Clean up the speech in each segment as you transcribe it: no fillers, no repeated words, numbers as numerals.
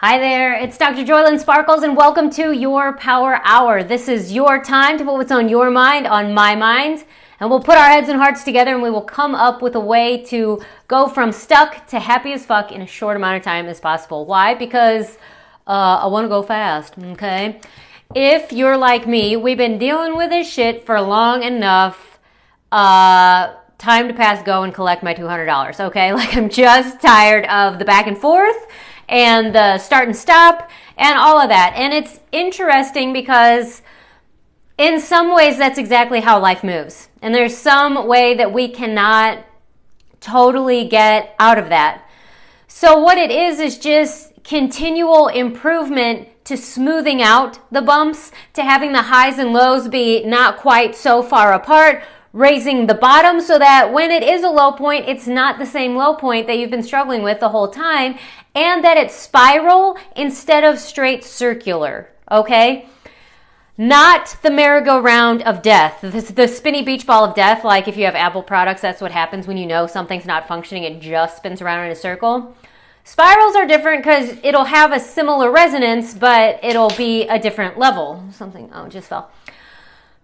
Hi there, it's Dr. JOYLYN Sparkles and welcome to your Power Hour. This is your time to put what's on your mind on my mind, and we'll put our heads and hearts together and we will come up with a way to go from stuck to happy as fuck in a short amount of time as possible. Why? Because I want to go fast, okay? If you're like me, we've been dealing with this shit for long enough. Time to pass go and collect my $200, okay? Like, I'm just tired of the back and forth and the start and stop and all of that. And it's interesting because in some ways that's exactly how life moves. And there's some way that we cannot totally get out of that. So what it is just continual improvement to smoothing out the bumps, to having the highs and lows be not quite so far apart, raising the bottom so that when it is a low point, it's not the same low point that you've been struggling with the whole time, and that it's spiral instead of straight circular, okay? Not the merry-go-round of death, the spinny beach ball of death. Like if you have Apple products, that's what happens when you know something's not functioning, it just spins around in a circle. Spirals are different because it'll have a similar resonance, but it'll be a different level. Something, just fell.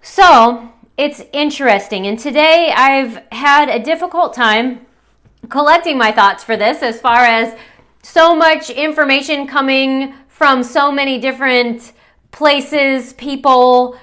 So it's interesting, and today I've had a difficult time collecting my thoughts for this, as far as so much information coming from so many different places, people,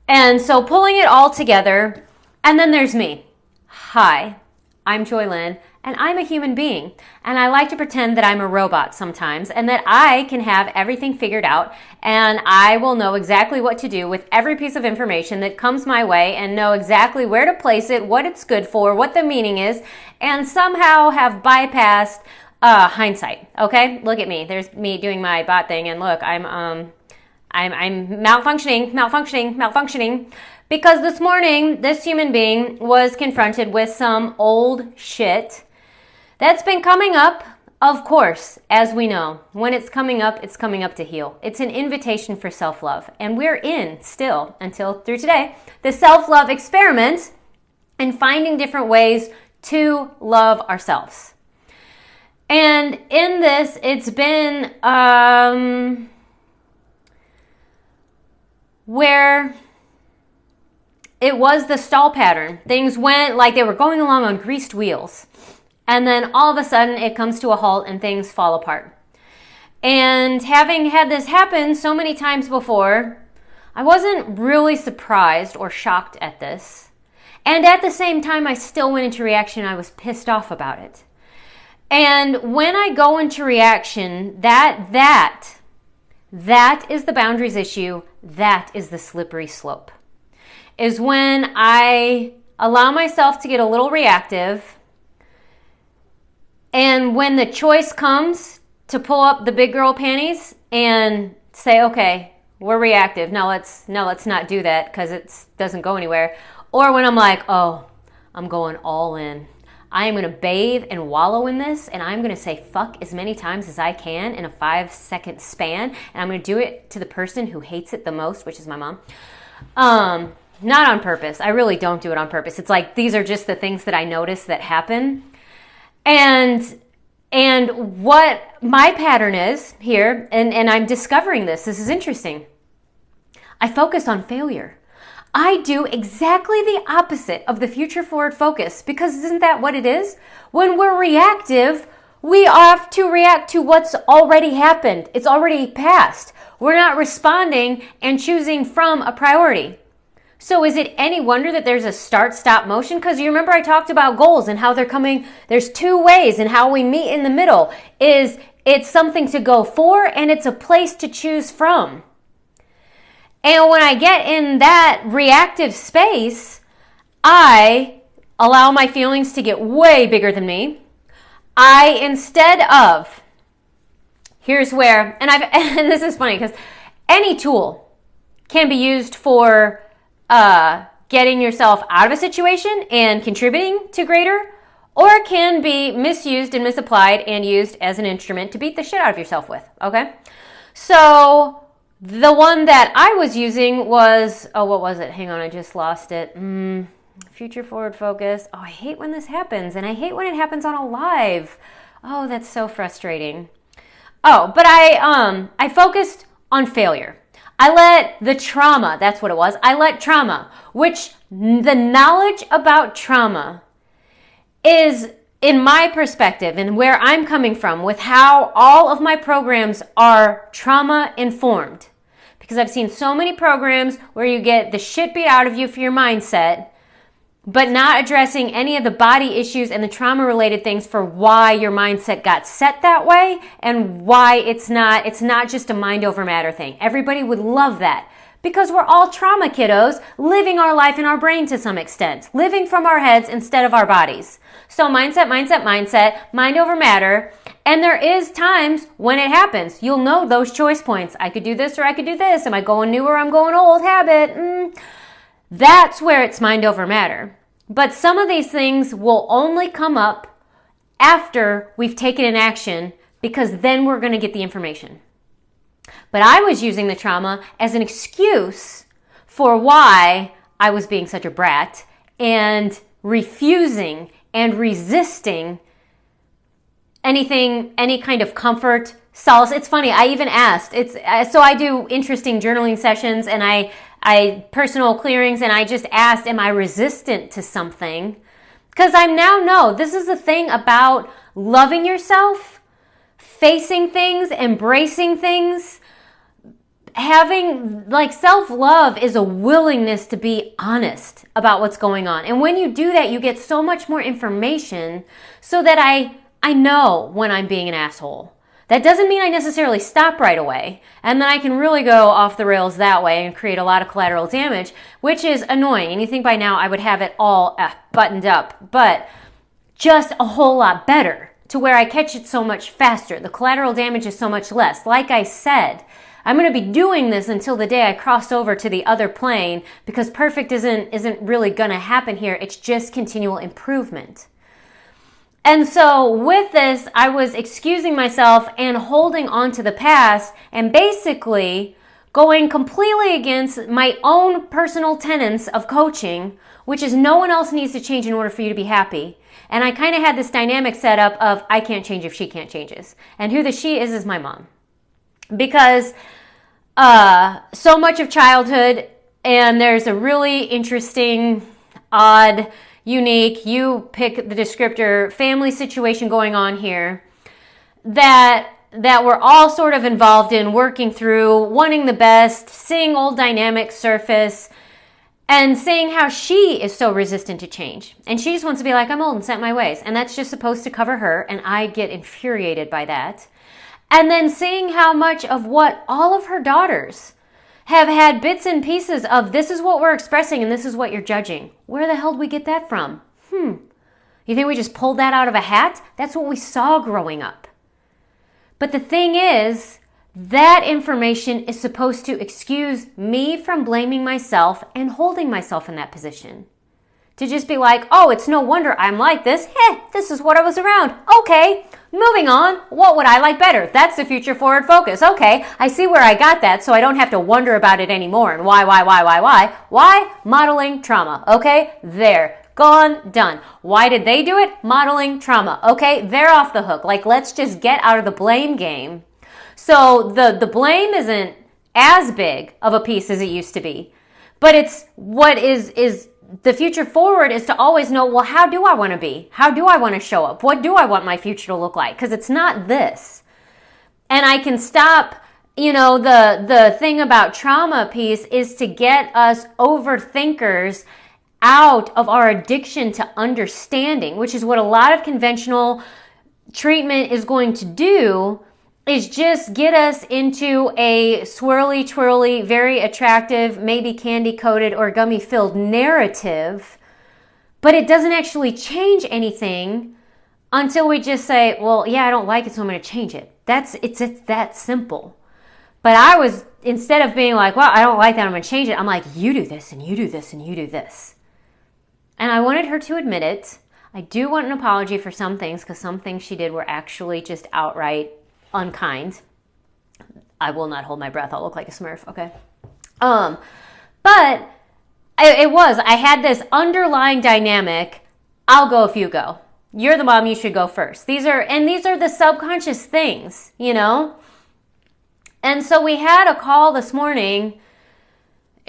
and so pulling it all together. And then there's me. Hi, I'm JOYLYN, and I'm a human being, and I like to pretend that I'm a robot sometimes and that I can have everything figured out and I will know exactly what to do with every piece of information that comes my way and know exactly where to place it, what it's good for, what the meaning is, and somehow have bypassed hindsight. Okay, look at me. There's me doing my bot thing, and look, I'm malfunctioning. Because this morning, this human being was confronted with some old shit that's been coming up, of course, as we know. When it's coming up to heal. It's an invitation for self-love. And we're in, still, until through today, the self-love experiment and finding different ways to love ourselves. And in this, it's been where it was the stall pattern. Things went like they were going along on greased wheels. And then all of a sudden it comes to a halt and things fall apart. And having had this happen so many times before, I wasn't really surprised or shocked at this. And at the same time, I still went into reaction. I was pissed off about it. And when I go into reaction, that is the boundaries issue. That is the slippery slope. Is when I allow myself to get a little reactive, and when the choice comes to pull up the big girl panties and say, okay, we're reactive, now let's not do that because it doesn't go anywhere. Or when I'm like, oh, I'm going all in. I am going to bathe and wallow in this, and I'm going to say fuck as many times as I can in a 5-second span, and I'm going to do it to the person who hates it the most, which is my mom. Not on purpose. I really don't do it on purpose. It's like these are just the things that I notice that happen. And what my pattern is here, and I'm discovering this is interesting. I focus on failure. I do exactly the opposite of the future forward focus, because isn't that what it is? When we're reactive, we have to react to what's already happened. It's already passed. We're not responding and choosing from a priority. So is it any wonder that there's a start-stop motion? Because you remember I talked about goals and how they're coming. There's two ways, and how we meet in the middle is it's something to go for and it's a place to choose from. And when I get in that reactive space, I allow my feelings to get way bigger than me. Instead of, here's where, and this is funny because any tool can be used for getting yourself out of a situation and contributing to greater, or it can be misused and misapplied and used as an instrument to beat the shit out of yourself with, okay? So the one that I was using was, what was it? Hang on, I just lost it. Future forward focus. Oh, I hate when this happens, and I hate when it happens on a live. Oh, that's so frustrating. Oh, but I focused on failure. I let the trauma, that's what it was. I let trauma, which the knowledge about trauma is, in my perspective and where I'm coming from with how all of my programs are trauma informed. Because I've seen so many programs where you get the shit beat out of you for your mindset, but not addressing any of the body issues and the trauma related things for why your mindset got set that way and why it's not just a mind over matter thing. Everybody would love that because we're all trauma kiddos living our life in our brain to some extent, living from our heads instead of our bodies. So mindset, mind over matter. And there is times when it happens. You'll know those choice points. I could do this or I could do this. Am I going new or I'm going old habit? That's where it's mind over matter. But some of these things will only come up after we've taken an action because then we're going to get the information. But I was using the trauma as an excuse for why I was being such a brat and refusing and resisting anything, any kind of comfort, solace. It's funny, I even asked. So I do interesting journaling sessions and I personal clearings, and I just asked, am I resistant to something? Because I now know this is the thing about loving yourself, facing things, embracing things. Having, like, self-love is a willingness to be honest about what's going on. And when you do that, you get so much more information so that I know when I'm being an asshole. That doesn't mean I necessarily stop right away, and then I can really go off the rails that way and create a lot of collateral damage, which is annoying. And you think by now I would have it all buttoned up, but just a whole lot better to where I catch it so much faster. The collateral damage is so much less. Like I said, I'm going to be doing this until the day I cross over to the other plane because perfect isn't really going to happen here. It's just continual improvement. And so with this, I was excusing myself and holding on to the past and basically going completely against my own personal tenets of coaching, which is no one else needs to change in order for you to be happy. And I kind of had this dynamic set up of I can't change if she can't change us. And who the she is my mom. Because so much of childhood, and there's a really interesting, odd, unique, you pick the descriptor, family situation going on here that we're all sort of involved in, working through, wanting the best, seeing old dynamics surface, and seeing how she is so resistant to change. And she just wants to be like, I'm old and set in my ways. And that's just supposed to cover her, and I get infuriated by that. And then seeing how much of what all of her daughters have had bits and pieces of this is what we're expressing and this is what you're judging. Where the hell did we get that from? You think we just pulled that out of a hat? That's what we saw growing up. But the thing is, that information is supposed to excuse me from blaming myself and holding myself in that position. To just be like, oh, it's no wonder I'm like this. This is what I was around. Okay, moving on. What would I like better? That's the future forward focus. Okay, I see where I got that, so I don't have to wonder about it anymore. And why? Why? Modeling trauma. Okay, there. Gone, done. Why did they do it? Modeling trauma. Okay, they're off the hook. Like, let's just get out of the blame game. So the blame isn't as big of a piece as it used to be. But it's what is the future forward is to always know, well, how do I want to be? How do I want to show up? What do I want my future to look like? Because it's not this. And I can stop, the thing about trauma piece is to get us overthinkers out of our addiction to understanding, which is what a lot of conventional treatment is going to do, is just get us into a swirly, twirly, very attractive, maybe candy-coated or gummy-filled narrative, but it doesn't actually change anything until we just say, well, yeah, I don't like it, so I'm going to change it. It's that simple. But I was, instead of being like, well, I don't like that, I'm going to change it, I'm like, you do this, and you do this, and you do this. And I wanted her to admit it. I do want an apology for some things, because some things she did were actually just outright unkind. I will not hold my breath. I'll look like a Smurf. Okay. But I had this underlying dynamic. I'll go if you go. You're the mom, you should go first. These are the subconscious things, you know? And so we had a call this morning.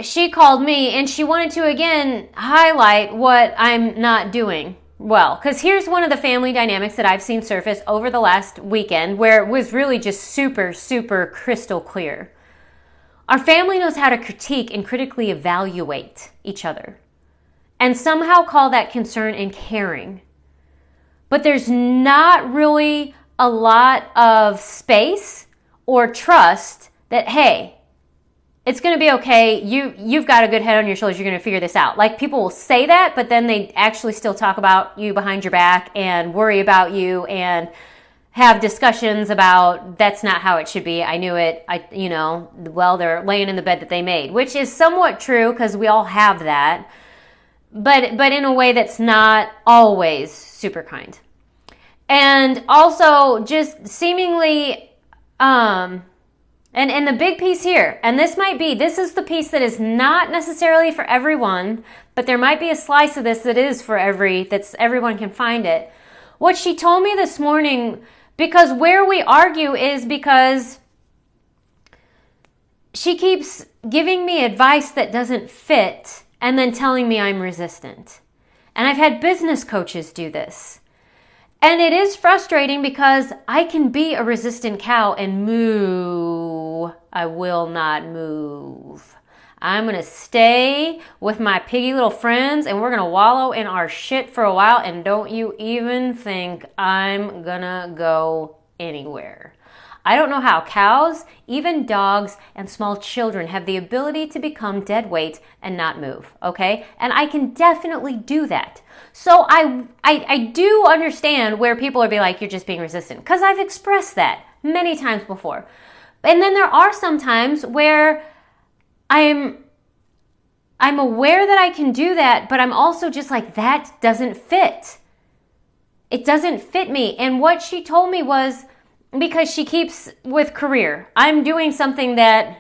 She called me and she wanted to, again, highlight what I'm not doing well. Because here's one of the family dynamics that I've seen surface over the last weekend where it was really just super, super crystal clear. Our family knows how to critique and critically evaluate each other and somehow call that concern and caring. But there's not really a lot of space or trust that, hey, it's going to be okay. You've got a good head on your shoulders. You're going to figure this out. Like, people will say that, but then they actually still talk about you behind your back and worry about you and have discussions about that's not how it should be. I knew it. They're laying in the bed that they made, which is somewhat true because we all have that, but in a way that's not always super kind. And also just seemingly, and the big piece here, and this is the piece that is not necessarily for everyone, but there might be a slice of this that is for everyone can find it. What she told me this morning, because where we argue is because she keeps giving me advice that doesn't fit and then telling me I'm resistant. And I've had business coaches do this. And it is frustrating because I can be a resistant cow and moo. I will not move. I'm going to stay with my piggy little friends and we're going to wallow in our shit for a while, and don't you even think I'm going to go anywhere. I don't know how cows, even dogs, and small children have the ability to become dead weight and not move, okay? And I can definitely do that. So I do understand where people are like, you're just being resistant, because I've expressed that many times before. And then there are some times where I'm aware that I can do that, but I'm also just like, that doesn't fit. It doesn't fit me. And what she told me was, because she keeps with career, I'm doing something that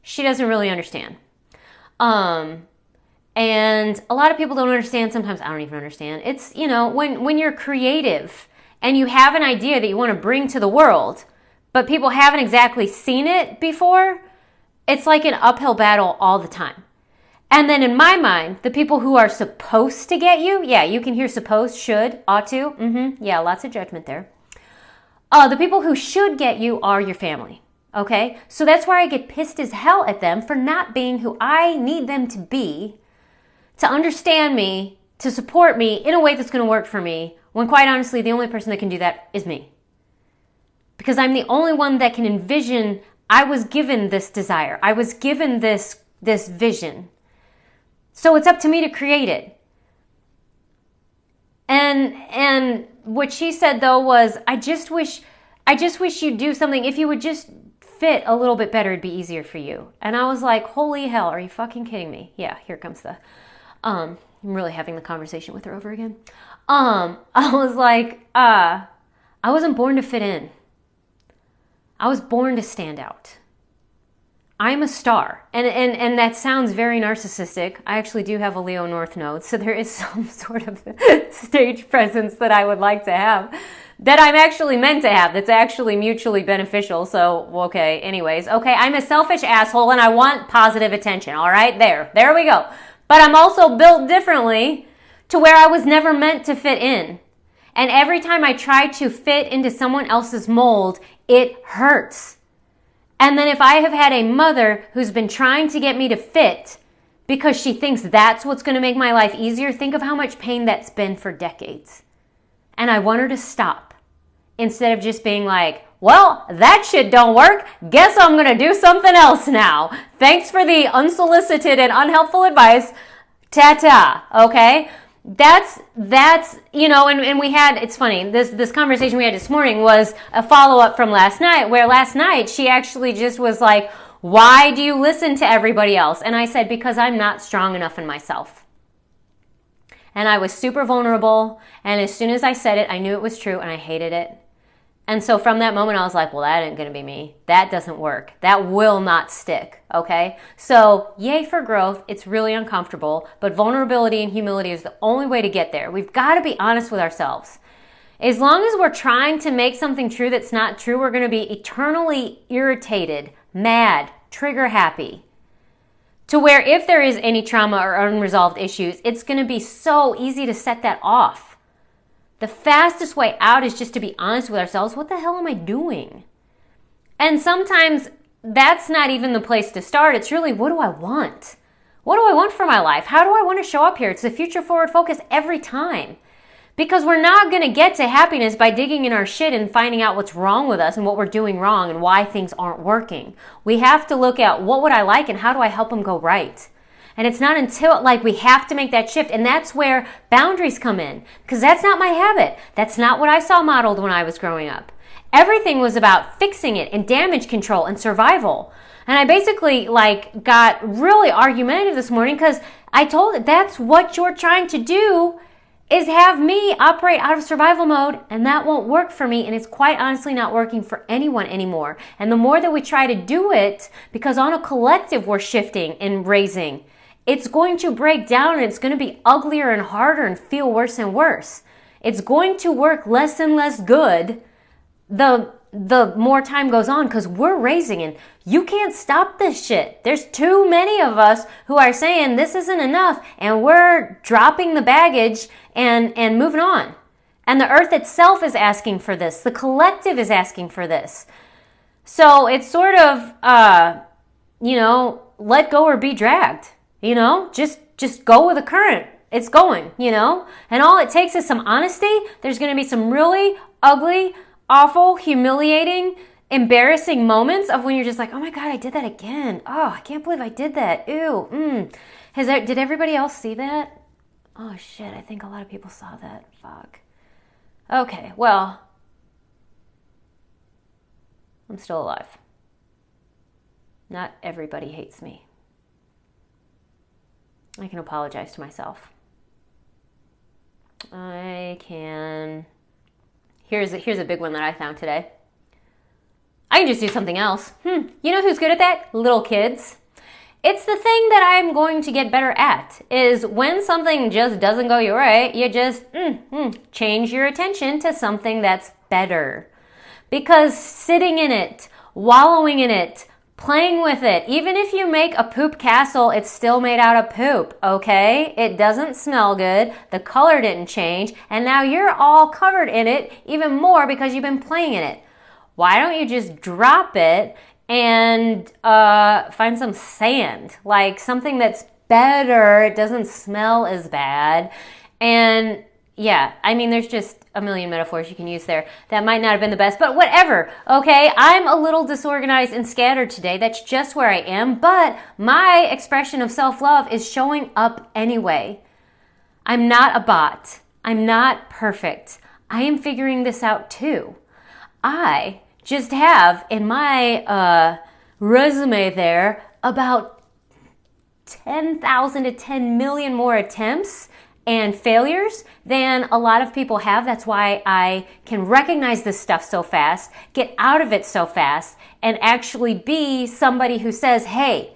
she doesn't really understand. And a lot of people don't understand. Sometimes I don't even understand. It's, when you're creative and you have an idea that you want to bring to the world, but people haven't exactly seen it before, it's like an uphill battle all the time. And then in my mind, the people who are supposed to get you, yeah, you can hear supposed, should, ought to, yeah, lots of judgment there. The people who should get you are your family, okay? So that's why I get pissed as hell at them for not being who I need them to be, to understand me, to support me in a way that's going to work for me, when quite honestly, the only person that can do that is me. Because I'm the only one that can envision. I was given this desire. I was given this vision. So it's up to me to create it. And what she said though was, I just wish you'd do something. If you would just fit a little bit better, it'd be easier for you. And I was like, holy hell, are you fucking kidding me? Yeah, here comes I'm really having the conversation with her over again. I was like, I wasn't born to fit in. I was born to stand out. I'm a star. And that sounds very narcissistic. I actually do have a Leo North node, so there is some sort of stage presence that I would like to have, that I'm actually meant to have, that's actually mutually beneficial. So, okay, anyways. Okay, I'm a selfish asshole and I want positive attention, all right? There we go. But I'm also built differently to where I was never meant to fit in. And every time I try to fit into someone else's mold, it hurts. And then if I have had a mother who's been trying to get me to fit because she thinks that's what's going to make my life easier, think of how much pain that's been for decades. And I want her to stop instead of just being like, well, that shit don't work. Guess I'm going to do something else now. Thanks for the unsolicited and unhelpful advice. Ta-ta. Okay? That's and we had, it's funny, this conversation we had this morning was a follow-up from last night, where last night she actually just was like, why do you listen to everybody else? And I said, because I'm not strong enough in myself. And I was super vulnerable, and as soon as I said it, I knew it was true, and I hated it. And so from that moment, I was like, well, that ain't going to be me. That doesn't work. That will not stick, okay? So yay for growth. It's really uncomfortable, but vulnerability and humility is the only way to get there. We've got to be honest with ourselves. As long as we're trying to make something true that's not true, we're going to be eternally irritated, mad, trigger happy. To where if there is any trauma or unresolved issues, it's going to be so easy to set that off. The fastest way out is just to be honest with ourselves. What the hell am I doing? And sometimes that's not even the place to start. It's really, what do I want? What do I want for my life? How do I want to show up here? It's the future forward focus every time. Because we're not going to get to happiness by digging in our shit and finding out what's wrong with us and what we're doing wrong and why things aren't working. We have to look at what would I like and how do I help them go right? And it's not until we have to make that shift. And that's where boundaries come in. Because that's not my habit. That's not what I saw modeled when I was growing up. Everything was about fixing it and damage control and survival. And I basically got really argumentative this morning because I told it that's what you're trying to do is have me operate out of survival mode, and that won't work for me, and it's quite honestly not working for anyone anymore. And the more that we try to do it, because on a collective we're shifting and raising, it's going to break down and it's going to be uglier and harder and feel worse and worse. It's going to work less and less good the more time goes on because we're raising and you can't stop this shit. There's too many of us who are saying this isn't enough and we're dropping the baggage and moving on. And the earth itself is asking for this. The collective is asking for this. So it's sort of, let go or be dragged, just go with the current. It's going, and all it takes is some honesty. There's going to be some really ugly, awful, humiliating, embarrassing moments of when you're just like, oh my God, I did that again. Oh, I can't believe I did that. Ew. Did everybody else see that? Oh shit, I think a lot of people saw that. Fuck. Okay, well, I'm still alive. Not everybody hates me. I can apologize to myself. Here's a big one that I found today. I can just do something else. You know who's good at that? Little kids. It's the thing that I'm going to get better at, is when something just doesn't go your way, you just change your attention to something that's better. Because sitting in it, wallowing in it, playing with it, even if you make a poop castle, it's still made out of poop, okay? It doesn't smell good, the color didn't change, and now you're all covered in it even more because you've been playing in it. Why don't you just drop it and find some sand, like something that's better, it doesn't smell as bad. And yeah, I mean, there's just a million metaphors you can use there. That might not have been the best, but whatever, okay? I'm a little disorganized and scattered today. That's just where I am, but my expression of self-love is showing up anyway. I'm not a bot. I'm not perfect. I am figuring this out too. I just have in my resume there about 10,000 to 10 million more attempts and failures than a lot of people have. That's why I can recognize this stuff so fast, get out of it so fast, and actually be somebody who says, hey,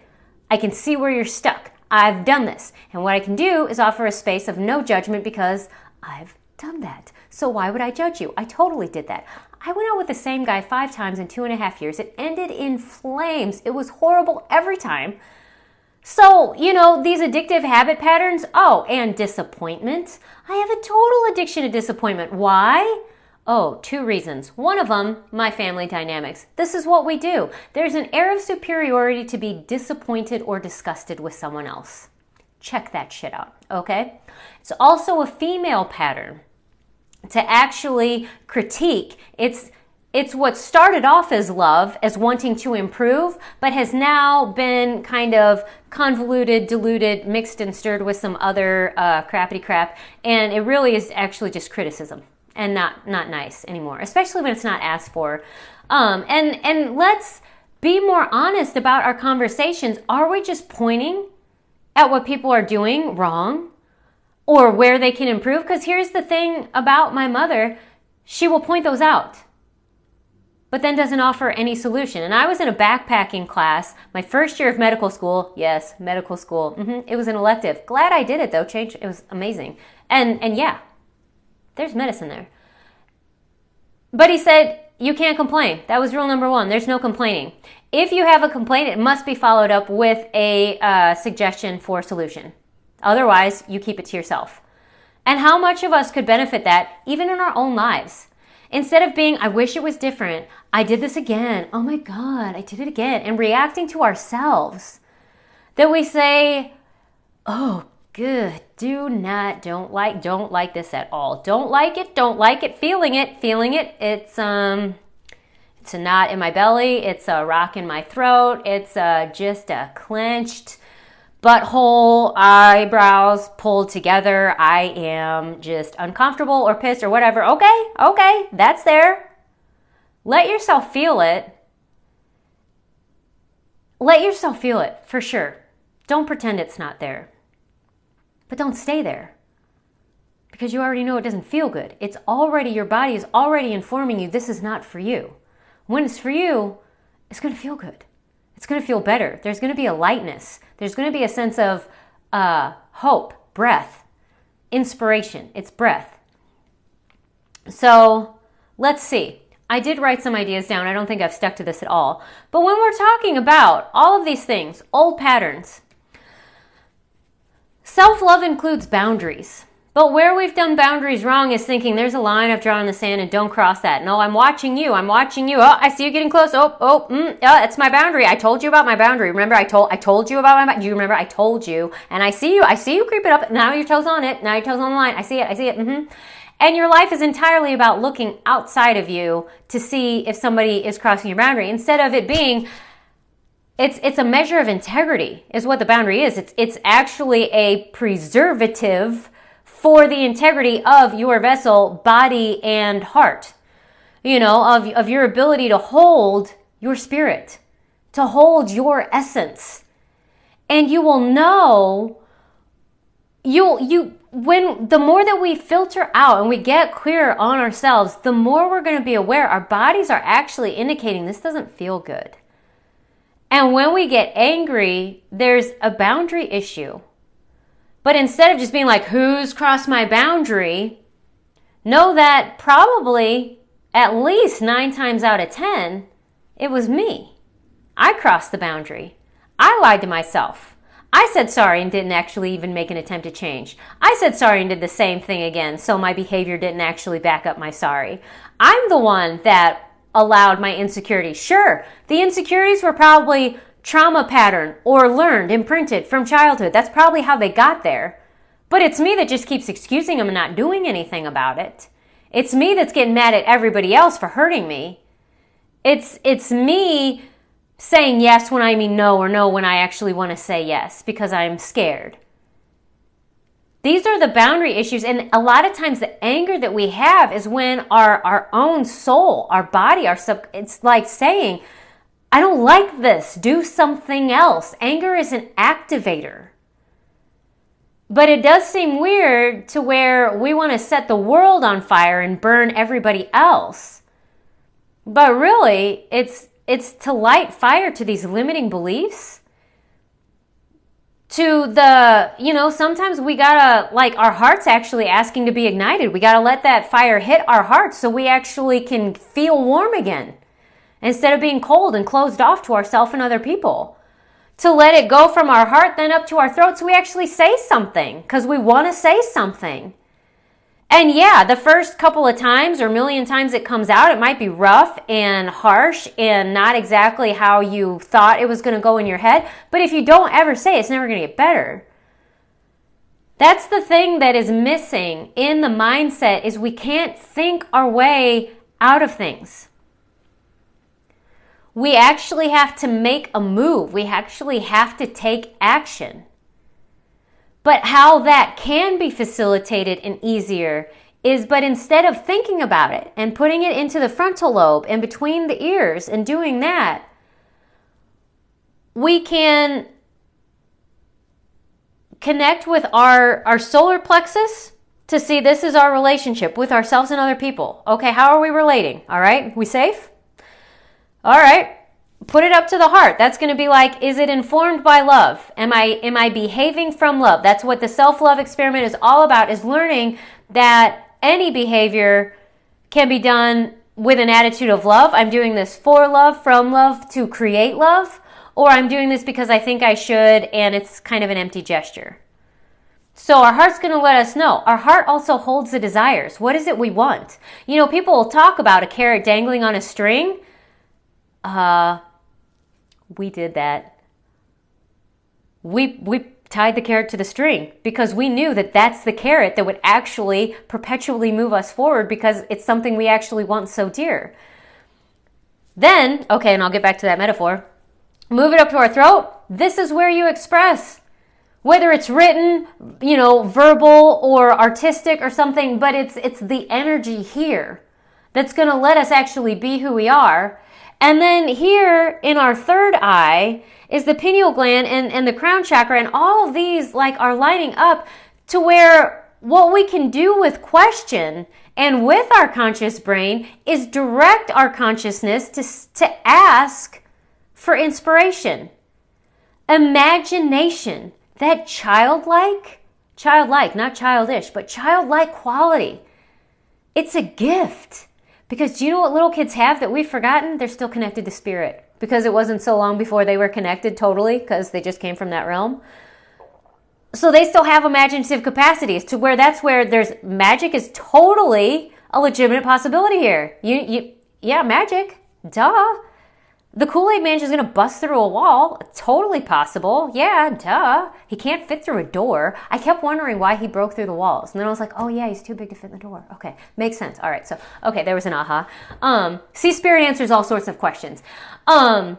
I can see where you're stuck. I've done this. And what I can do is offer a space of no judgment because I've done that. So why would I judge you? I totally did that. I went out with the same guy 5 times in 2.5 years. It ended in flames. It was horrible every time. So, these addictive habit patterns, and disappointment. I have a total addiction to disappointment. Why? 2 reasons. One of them, my family dynamics. This is what we do. There's an air of superiority to be disappointed or disgusted with someone else. Check that shit out, okay? It's also a female pattern to actually critique. It's what started off as love, as wanting to improve, but has now been kind of convoluted, diluted, mixed and stirred with some other crappity crap. And it really is actually just criticism and not nice anymore, especially when it's not asked for. And let's be more honest about our conversations. Are we just pointing at what people are doing wrong or where they can improve? Because here's the thing about my mother. She will point those out. but then doesn't offer any solution. And I was in a backpacking class, my first year of medical school. Yes, medical school. It was an elective. Glad I did it though. It was amazing. And yeah, there's medicine there. But he said, you can't complain. That was rule number 1. There's no complaining. If you have a complaint, it must be followed up with a suggestion for a solution. Otherwise, you keep it to yourself. And how much of us could benefit that even in our own lives? Instead of being, I wish it was different, I did this again, oh my God, I did it again, and reacting to ourselves, that we say, oh, good, don't like this at all. Don't like it, feeling it, it's a knot in my belly, it's a rock in my throat, it's just a clenched butthole, eyebrows pulled together, I am just uncomfortable or pissed or whatever. Okay, that's there. Let yourself feel it. Let yourself feel it, for sure. Don't pretend it's not there. But don't stay there. Because you already know it doesn't feel good. Your body is already informing you this is not for you. When it's for you, it's going to feel good. It's going to feel better. There's going to be a lightness. There's going to be a sense of hope, breath, inspiration. It's breath. So let's see. I did write some ideas down. I don't think I've stuck to this at all. But when we're talking about all of these things, old patterns, self-love includes boundaries. But where we've done boundaries wrong is thinking there's a line I've drawn in the sand and don't cross that. No, I'm watching you. Oh, I see you getting close. It's my boundary. I told you about my boundary. Remember, I told you about my boundary. Do you remember? I told you. And I see you creep it up. Now your toes on it. Now your toes on the line. I see it. And your life is entirely about looking outside of you to see if somebody is crossing your boundary. Instead of it being, it's a measure of integrity is what the boundary is. It's actually a preservative for the integrity of your vessel, body, and heart. Of your ability to hold your spirit, to hold your essence. And you will know, when the more that we filter out and we get clearer on ourselves, the more we're going to be aware our bodies are actually indicating this doesn't feel good. And when we get angry, there's a boundary issue. But instead of just being like, who's crossed my boundary? Know that probably at least 9 times out of 10, it was me. I crossed the boundary. I lied to myself. I said sorry and didn't actually even make an attempt to change. I said sorry and did the same thing again, so my behavior didn't actually back up my sorry. I'm the one that allowed my insecurities. Sure, the insecurities were probably trauma pattern or learned, imprinted from childhood. That's probably how they got there. But it's me that just keeps excusing them and not doing anything about it. It's me that's getting mad at everybody else for hurting me. It's me saying yes when I mean no, or no when I actually want to say yes because I'm scared. These are the boundary issues, and a lot of times the anger that we have is when our own soul, our body, it's like saying, I don't like this. Do something else. Anger is an activator. But it does seem weird to where we want to set the world on fire and burn everybody else. But really, it's to light fire to these limiting beliefs. To the, sometimes we gotta, our heart's actually asking to be ignited. We gotta let that fire hit our hearts so we actually can feel warm again. Instead of being cold and closed off to ourselves and other people. To let it go from our heart then up to our throat so we actually say something. Because we want to say something. And yeah, the first couple of times or million times it comes out, it might be rough and harsh and not exactly how you thought it was going to go in your head. But if you don't ever say it, it's never going to get better. That's the thing that is missing in the mindset is we can't think our way out of things. We actually have to make a move. We actually have to take action. But how that can be facilitated and easier is, but instead of thinking about it and putting it into the frontal lobe and between the ears and doing that, we can connect with our solar plexus to see this is our relationship with ourselves and other people. Okay, how are we relating? All right, we safe? All right. Put it up to the heart. That's going to be like, is it informed by love? Am I behaving from love? That's what the self-love experiment is all about, is learning that any behavior can be done with an attitude of love. I'm doing this for love, from love, to create love, or I'm doing this because I think I should, and it's kind of an empty gesture. So our heart's going to let us know. Our heart also holds the desires. What is it we want? You know, people will talk about a carrot dangling on a string. We did that. We tied the carrot to the string because we knew that that's the carrot that would actually perpetually move us forward because it's something we actually want so dear. Then, okay, and I'll get back to that metaphor. Move it up to our throat. This is where you express. Whether it's written, you know, verbal or artistic or something, but it's the energy here that's going to let us actually be who we are. And then here in our third eye is the pineal gland and the crown chakra, and all of these like are lining up to where what we can do with question and with our conscious brain is direct our consciousness to ask for inspiration, imagination, that childlike, not childish, but childlike quality. It's a gift. Because do you know what little kids have that we've forgotten? They're still connected to spirit. Because it wasn't so long before they were connected totally, because they just came from that realm. So they still have imaginative capacities to where that's where there's magic is totally a legitimate possibility here. Yeah, magic. Duh. The Kool-Aid Man is going to bust through a wall. Totally possible. Yeah, duh. He can't fit through a door. I kept wondering why he broke through the walls. And then I was like, oh yeah, he's too big to fit in the door. Okay, makes sense. All right, so, okay, there was an aha. See, Spirit answers all sorts of questions. But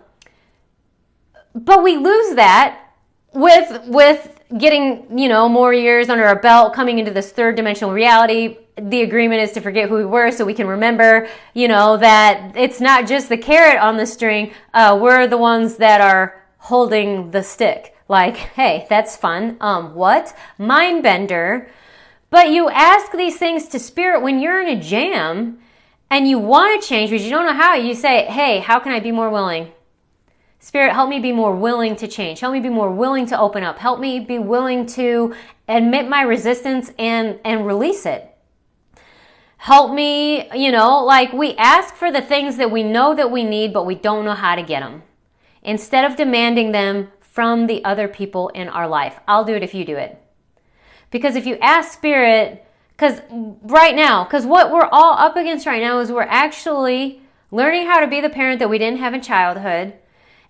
we lose that with getting, you know, more years under our belt, coming into this third dimensional reality. The agreement is to forget who we were so we can remember, you know, that it's not just the carrot on the string. We're the ones that are holding the stick. Like, hey, that's fun. What? Mind bender. But you ask these things to spirit when you're in a jam and you want to change, but you don't know how. You say, hey, how can I be more willing? Spirit, help me be more willing to change. Help me be more willing to open up. Help me be willing to admit my resistance and release it. Help me, you know, like we ask for the things that we know that we need, but we don't know how to get them. Instead of demanding them from the other people in our life. I'll do it if you do it. Because if you ask Spirit, because what we're all up against right now is we're actually learning how to be the parent that we didn't have in childhood.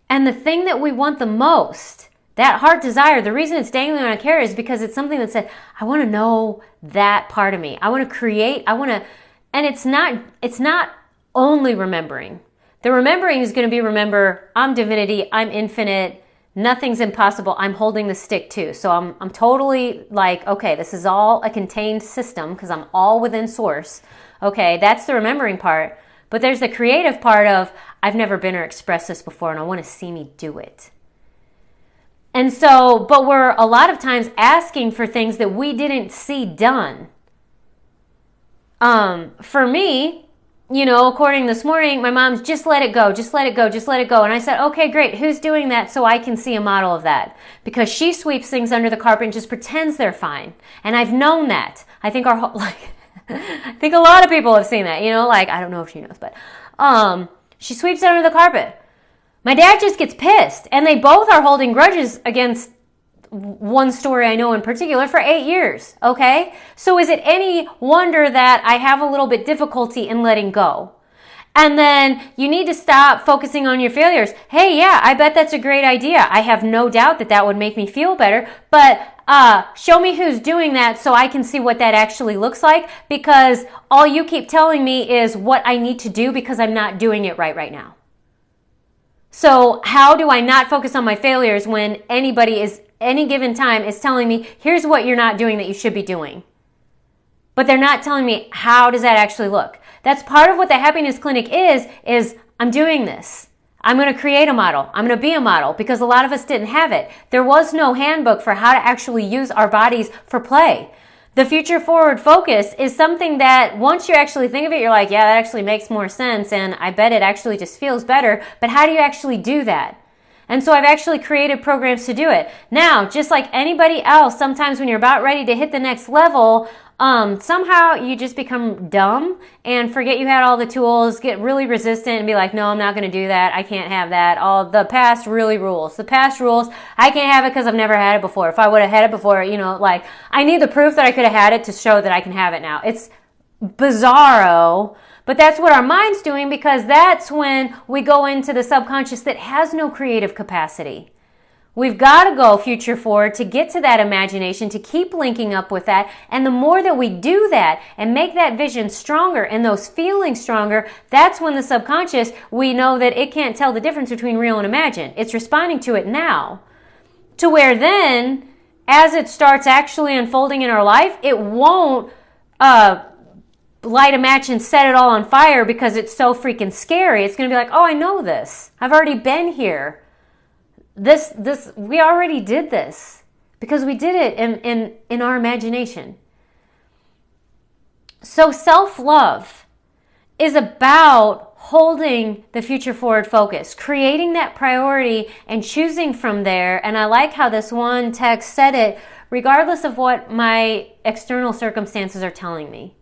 And the thing that we want the most, that heart desire, the reason it's dangling on a carrot is because it's something that said, I want to know that part of me. I want to create, and it's not only remembering. The remembering is going to be, remember, I'm divinity, I'm infinite, nothing's impossible, I'm holding the stick too. So I'm totally like, okay, this is all a contained system because I'm all within source. Okay, that's the remembering part. But there's the creative part of, I've never been or expressed this before and I want to see me do it. And so, but we're a lot of times asking for things that we didn't see done. For me, you know, according this morning, my mom's just let it go, just let it go, just let it go. And I said, okay, great. Who's doing that so I can see a model of that? Because she sweeps things under the carpet and just pretends they're fine. And I've known that. I think our whole, I think a lot of people have seen that, you know, like, I don't know if she knows, but, she sweeps it under the carpet. My dad just gets pissed, and they both are holding grudges against one story I know in particular for 8 years, okay? So is it any wonder that I have a little bit difficulty in letting go? And then you need to stop focusing on your failures. Hey, yeah, I bet that's a great idea. I have no doubt that that would make me feel better, but show me who's doing that so I can see what that actually looks like, because all you keep telling me is what I need to do because I'm not doing it right now. So how do I not focus on my failures when any given time is telling me, here's what you're not doing that you should be doing? But they're not telling me, how does that actually look? That's part of what the happiness clinic is I'm doing this. I'm going to create a model. I'm going to be a model, because a lot of us didn't have it. There was no handbook for how to actually use our bodies for play. The future forward focus is something that once you actually think of it, you're like, yeah, that actually makes more sense, and I bet it actually just feels better. But how do you actually do that? And so I've actually created programs to do it. Now, just like anybody else, sometimes when you're about ready to hit the next level, somehow you just become dumb and forget you had all the tools, get really resistant and be like, no, I'm not going to do that. I can't have that. All the past really rules. The past rules, I can't have it because I've never had it before. If I would have had it before, like I need the proof that I could have had it to show that I can have it now. It's bizarro, but that's what our mind's doing, because that's when we go into the subconscious that has no creative capacity. We've got to go future forward to get to that imagination, to keep linking up with that. And the more that we do that and make that vision stronger and those feelings stronger, that's when the subconscious, we know that it can't tell the difference between real and imagined. It's responding to it now. To where then, as it starts actually unfolding in our life, it won't light a match and set it all on fire because it's so freaking scary. It's going to be like, oh, I know this. I've already been here. We already did this because we did it in our imagination. So self-love is about holding the future forward focus, creating that priority and choosing from there. And I like how this one text said it, regardless of what my external circumstances are telling me.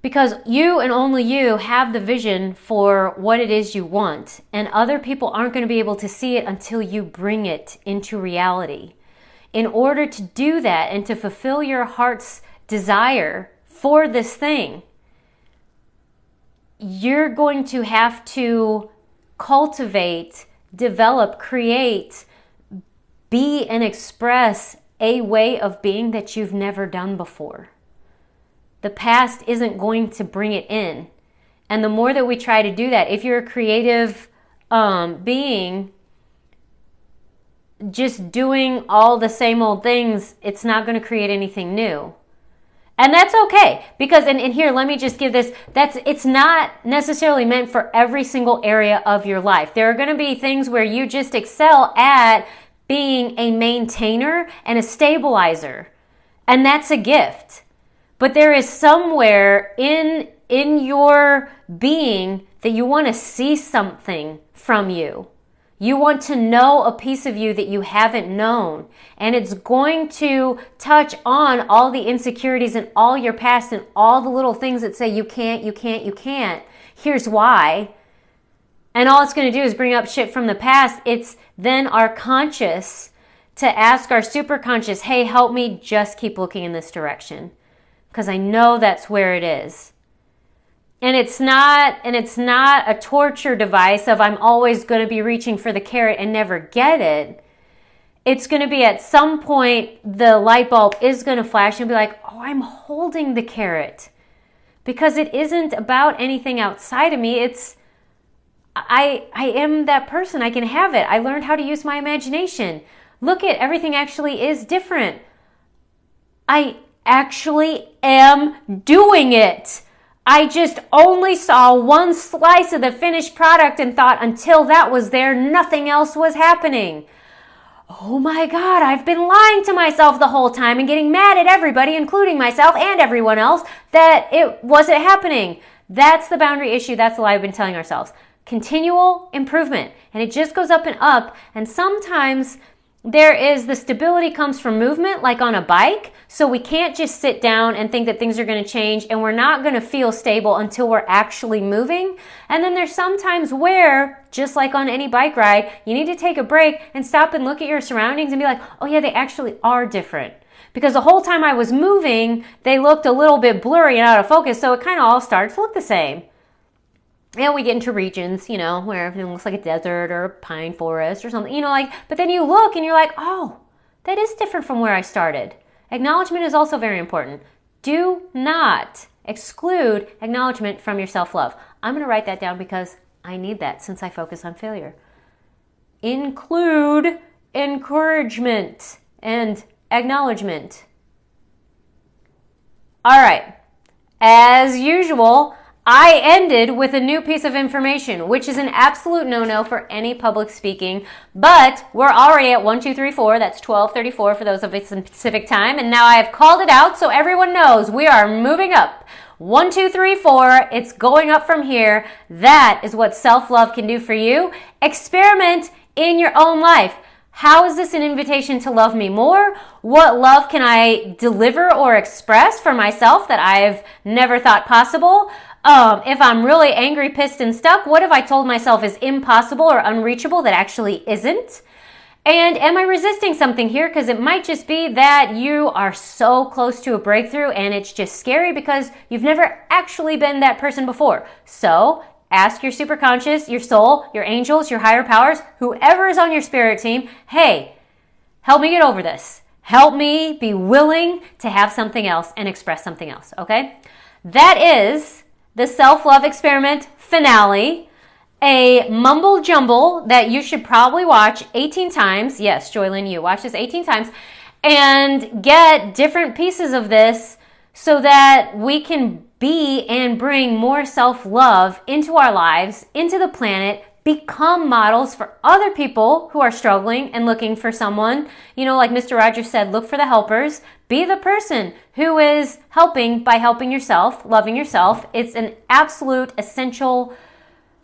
Because you and only you have the vision for what it is you want, and other people aren't going to be able to see it until you bring it into reality. In order to do that and to fulfill your heart's desire for this thing, you're going to have to cultivate, develop, create, be and express a way of being that you've never done before. The past isn't going to bring it in. And the more that we try to do that, if you're a creative being, just doing all the same old things, it's not going to create anything new. And that's okay, because, and here, let me just give this, it's not necessarily meant for every single area of your life. There are going to be things where you just excel at being a maintainer and a stabilizer. And that's a gift. But there is somewhere in your being that you want to see something from you. You want to know a piece of you that you haven't known. And it's going to touch on all the insecurities and all your past and all the little things that say you can't, you can't, you can't. Here's why. And all it's going to do is bring up shit from the past. It's then our conscious to ask our superconscious, hey, help me just keep looking in this direction. Because I know that's where it is. And it's not a torture device of I'm always going to be reaching for the carrot and never get it. It's going to be at some point the light bulb is going to flash and be like, oh, I'm holding the carrot. Because it isn't about anything outside of me. It's I am that person. I can have it. I learned how to use my imagination. Look at everything actually is different. I actually am doing it. I just only saw one slice of the finished product and thought until that was there, nothing else was happening. Oh my God, I've been lying to myself the whole time and getting mad at everybody, including myself and everyone else, that it wasn't happening. That's the boundary issue. That's the lie we've been telling ourselves. Continual improvement. And it just goes up and up. And sometimes the stability comes from movement, like on a bike. So we can't just sit down and think that things are going to change, and we're not going to feel stable until we're actually moving. And then there's sometimes where, just like on any bike ride, you need to take a break and stop and look at your surroundings and be like, oh yeah, they actually are different. Because the whole time I was moving, they looked a little bit blurry and out of focus, so it kind of all starts to look the same. And we get into regions, where everything looks like a desert or a pine forest or something, but then you look and you're like, oh, that is different from where I started. Acknowledgement is also very important. Do not exclude acknowledgement from your self-love. I'm going to write that down because I need that since I focus on failure. Include encouragement and acknowledgement. All right. As usual, I ended with a new piece of information, which is an absolute no-no for any public speaking, but we're already at 1, 2, 3, 4. That's 12:34 for those of a specific time, and now I have called it out so everyone knows we are moving up. 1, 2, 3, 4. It's going up from here. That is what self-love can do for you. Experiment in your own life. How is this an invitation to love me more? What love can I deliver or express for myself that I've never thought possible? If I'm really angry, pissed, and stuck, what have I told myself is impossible or unreachable that actually isn't? And am I resisting something here? Because it might just be that you are so close to a breakthrough and it's just scary because you've never actually been that person before. So ask your superconscious, your soul, your angels, your higher powers, whoever is on your spirit team, hey, help me get over this. Help me be willing to have something else and express something else, okay? That is the self-love experiment finale, a mumble jumble that you should probably watch 18 times. Yes, JOYLYN, you watch this 18 times and get different pieces of this so that we can be and bring more self-love into our lives, into the planet, become models for other people who are struggling and looking for someone. You know, like Mr. Rogers said, look for the helpers. Be the person who is helping by helping yourself, loving yourself. It's an absolute essential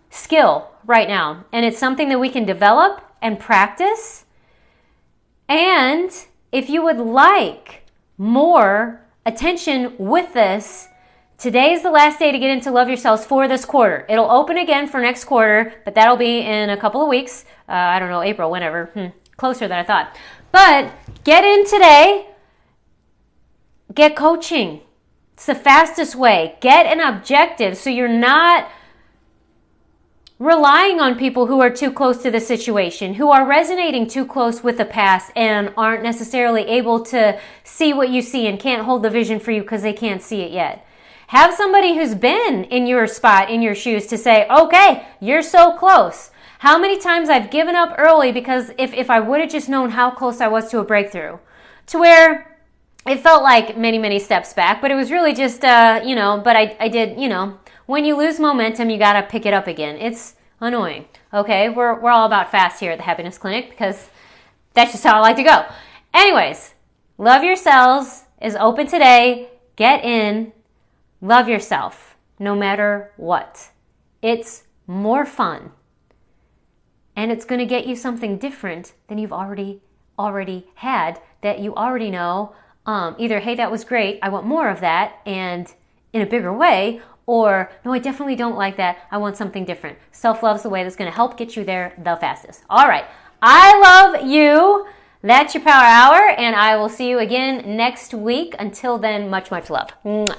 skill right now. And it's something that we can develop and practice. And if you would like more attention with this, today is the last day to get into Love Yourselves for this quarter. It'll open again for next quarter, but that'll be in a couple of weeks. I don't know, April, whenever. Closer than I thought. But get in today. Get coaching. It's the fastest way. Get an objective so you're not relying on people who are too close to the situation, who are resonating too close with the past and aren't necessarily able to see what you see and can't hold the vision for you because they can't see it yet. Have somebody who's been in your spot, in your shoes, to say, okay, you're so close. How many times I've given up early because if I would have just known how close I was to a breakthrough, to where it felt like many, many steps back, but it was really just, but I did, when you lose momentum, you got to pick it up again. It's annoying. Okay, we're all about fast here at the Happiness Clinic because that's just how I like to go. Anyways, Love Yourselves is open today. Get in. Love yourself no matter what. It's more fun. And it's going to get you something different than you've already had that you already know. Either, hey, that was great. I want more of that and in a bigger way. Or, no, I definitely don't like that. I want something different. Self-love is the way that's going to help get you there the fastest. All right. I love you. That's your Power Hour. And I will see you again next week. Until then, much, much love. Mwah.